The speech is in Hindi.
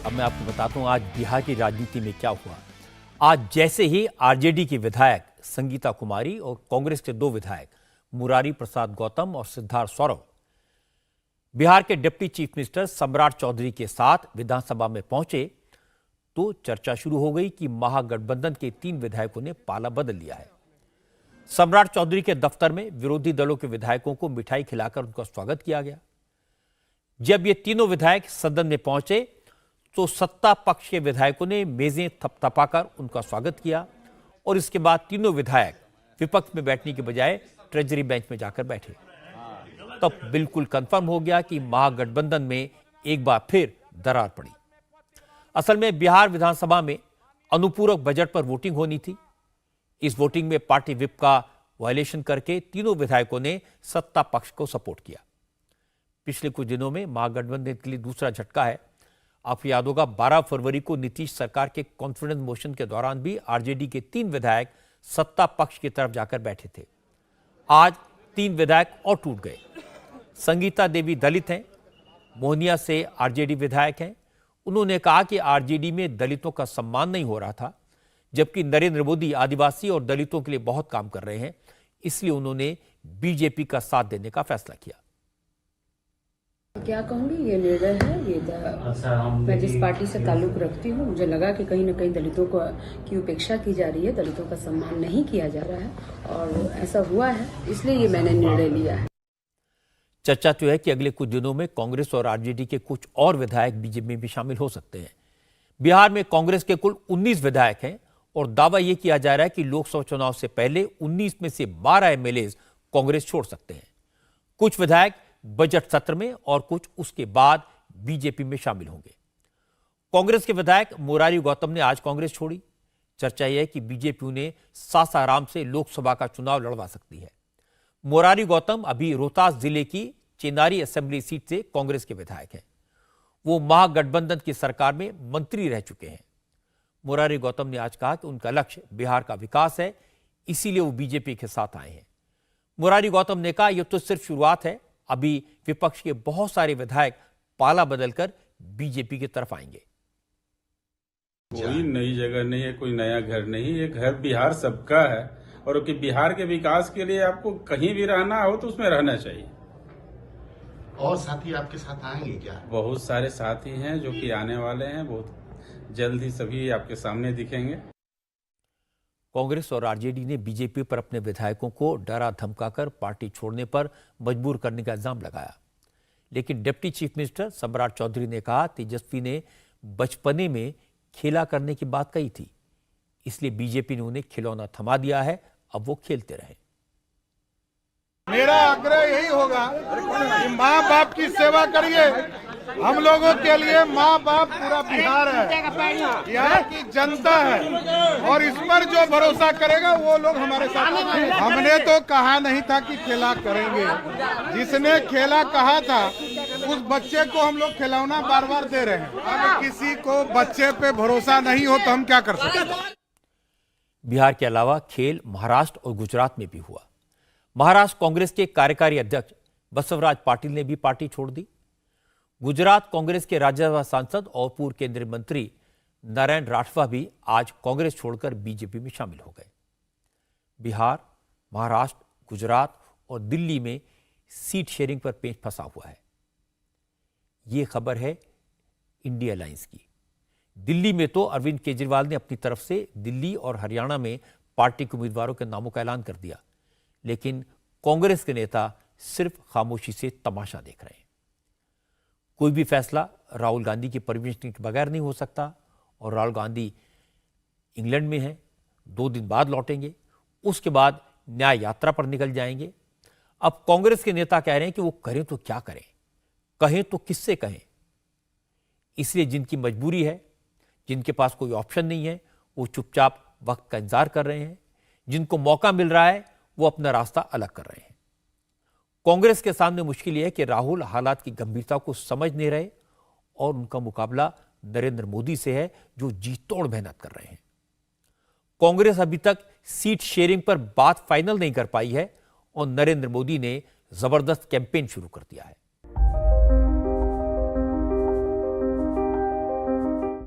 अब मैं आपको बताता हूं आज बिहार की राजनीति में क्या हुआ। आज जैसे ही आरजेडी की विधायक संगीता कुमारी और कांग्रेस के दो विधायक मुरारी प्रसाद गौतम और सिद्धार्थ सौरभ बिहार के डिप्टी चीफ मिनिस्टर सम्राट चौधरी के साथ विधानसभा में पहुंचे तो चर्चा शुरू हो गई कि महागठबंधन के 3 विधायकों ने पाला बदल लिया है। सम्राट चौधरी के दफ्तर में विरोधी दलों के विधायकों को मिठाई खिलाकर उनका स्वागत किया गया। जब ये तीनों विधायक सदन में पहुंचे तो सत्ता पक्ष के विधायकों ने मेजें थपथपाकर उनका स्वागत किया और इसके बाद तीनों विधायक विपक्ष में बैठने के बजाय ट्रेजरी बेंच में जाकर बैठे। तब बिल्कुल कंफर्म हो गया कि महागठबंधन में एक बार फिर दरार पड़ी। असल में बिहार विधानसभा में अनुपूरक बजट पर वोटिंग होनी थी। इस वोटिंग में पार्टी व्हिप का वायलेशन करके तीनों विधायकों ने सत्ता पक्ष को सपोर्ट किया। पिछले कुछ दिनों में महागठबंधन के लिए दूसरा झटका है। आपको याद होगा 12 फरवरी को नीतीश सरकार के कॉन्फिडेंस मोशन के दौरान भी आरजेडी के 3 विधायक सत्ता पक्ष की तरफ जाकर बैठे थे। आज 3 विधायक और टूट गए। संगीता देवी दलित हैं, मोहनिया से आरजेडी विधायक हैं। उन्होंने कहा कि आरजेडी में दलितों का सम्मान नहीं हो रहा था, जबकि नरेंद्र मोदी आदिवासी और दलितों के लिए बहुत काम कर रहे हैं, इसलिए उन्होंने बीजेपी का साथ देने का फैसला किया। क्या कहूँगी, ये निर्णय है, मैं जिस पार्टी से ताल्लुक रखती हूँ, मुझे लगा कि कहीं न कहीं दलितों की उपेक्षा की जा रही है, दलितों का सम्मान नहीं किया जा रहा है और ऐसा हुआ है, इसलिए ये मैंने निर्णय लिया है। चर्चा तो है कि अगले कुछ दिनों में कांग्रेस और आरजेडी के कुछ और विधायक बीजेपी में भी शामिल हो सकते हैं। बिहार में कांग्रेस के कुल 19 विधायक हैं और दावा यह किया जा रहा है कि लोकसभा चुनाव से पहले 19 में से 12 एमएलए कांग्रेस छोड़ सकते हैं। कुछ विधायक बजट सत्र में और कुछ उसके बाद बीजेपी में शामिल होंगे। कांग्रेस के विधायक मुरारी गौतम ने आज कांग्रेस छोड़ी। चर्चा यह है कि बीजेपी उन्हें सासाराम से लोकसभा का चुनाव लड़वा सकती है। मुरारी गौतम अभी रोहतास जिले की चेनारी असेंबली सीट से कांग्रेस के विधायक हैं। वो महागठबंधन की सरकार में मंत्री रह चुके हैं। मुरारी गौतम ने आज कहा कि उनका लक्ष्य बिहार का विकास है, इसीलिए वो बीजेपी के साथ आए हैं। मुरारी गौतम ने कहा, यह तो सिर्फ शुरुआत है, अभी विपक्ष के बहुत सारे विधायक पाला बदलकर बीजेपी की तरफ आएंगे। कोई नई जगह नहीं है, कोई नया घर नहीं, ये घर बिहार सबका है और कि बिहार के विकास के लिए आपको कहीं भी रहना हो तो उसमें रहना चाहिए। और साथी आपके साथ आएंगे क्या? बहुत सारे साथी हैं जो कि आने वाले हैं, बहुत जल्द ही सभी आपके सामने दिखेंगे। कांग्रेस और आरजेडी ने बीजेपी पर अपने विधायकों को डरा धमकाकर पार्टी छोड़ने पर मजबूर करने का इल्जाम लगाया, लेकिन डिप्टी चीफ मिनिस्टर सम्राट चौधरी ने कहा तेजस्वी ने बचपने में खेला करने की बात कही थी, इसलिए बीजेपी ने उन्हें खिलौना थमा दिया है, अब वो खेलते रहे। मेरा आग्रह यही होगा कि माँ बाप की सेवा करिए। हम लोगों के लिए माँ बाप पूरा बिहार है, यहाँ की जनता है और इस पर जो भरोसा करेगा वो लोग हमारे साथ। हमने तो कहा नहीं था कि खेला करेंगे, जिसने खेला कहा था उस बच्चे को हम लोग खिलौना बार बार दे रहे हैं। अगर किसी को बच्चे पे भरोसा नहीं हो तो हम क्या कर सकते हैं। बिहार के अलावा खेल महाराष्ट्र और गुजरात में भी हुआ। महाराष्ट्र कांग्रेस के कार्यकारी अध्यक्ष बसवराज पाटिल ने भी पार्टी छोड़ दी। गुजरात कांग्रेस के राज्यसभा सांसद और पूर्व केंद्रीय मंत्री नारायण राठवा भी आज कांग्रेस छोड़कर बीजेपी में शामिल हो गए। बिहार, महाराष्ट्र, गुजरात और दिल्ली में सीट शेयरिंग पर पेच फंसा हुआ है। यह खबर है इंडिया अलायंस की। दिल्ली में तो अरविंद केजरीवाल ने अपनी तरफ से दिल्ली और हरियाणा में पार्टी के उम्मीदवारों के नामों का ऐलान कर दिया, लेकिन कांग्रेस के नेता सिर्फ खामोशी से तमाशा देख रहे हैं। कोई भी फैसला राहुल गांधी की परमिशन के बगैर नहीं हो सकता और राहुल गांधी इंग्लैंड में हैं, 2 दिन बाद लौटेंगे, उसके बाद न्याय यात्रा पर निकल जाएंगे। अब कांग्रेस के नेता कह रहे हैं कि वो करें तो क्या करें, कहें तो किससे कहें। इसलिए जिनकी मजबूरी है, जिनके पास कोई ऑप्शन नहीं है, वो चुपचाप वक्त का इंतजार कर रहे हैं। जिनको मौका मिल रहा है वो अपना रास्ता अलग कर रहे हैं। कांग्रेस के सामने मुश्किल यह है कि राहुल हालात की गंभीरता को समझ नहीं रहे और उनका मुकाबला नरेंद्र मोदी से है, जो जी तोड़ मेहनत कर रहे हैं। कांग्रेस अभी तक सीट शेयरिंग पर बात फाइनल नहीं कर पाई है और नरेंद्र मोदी ने जबरदस्त कैंपेन शुरू कर दिया है।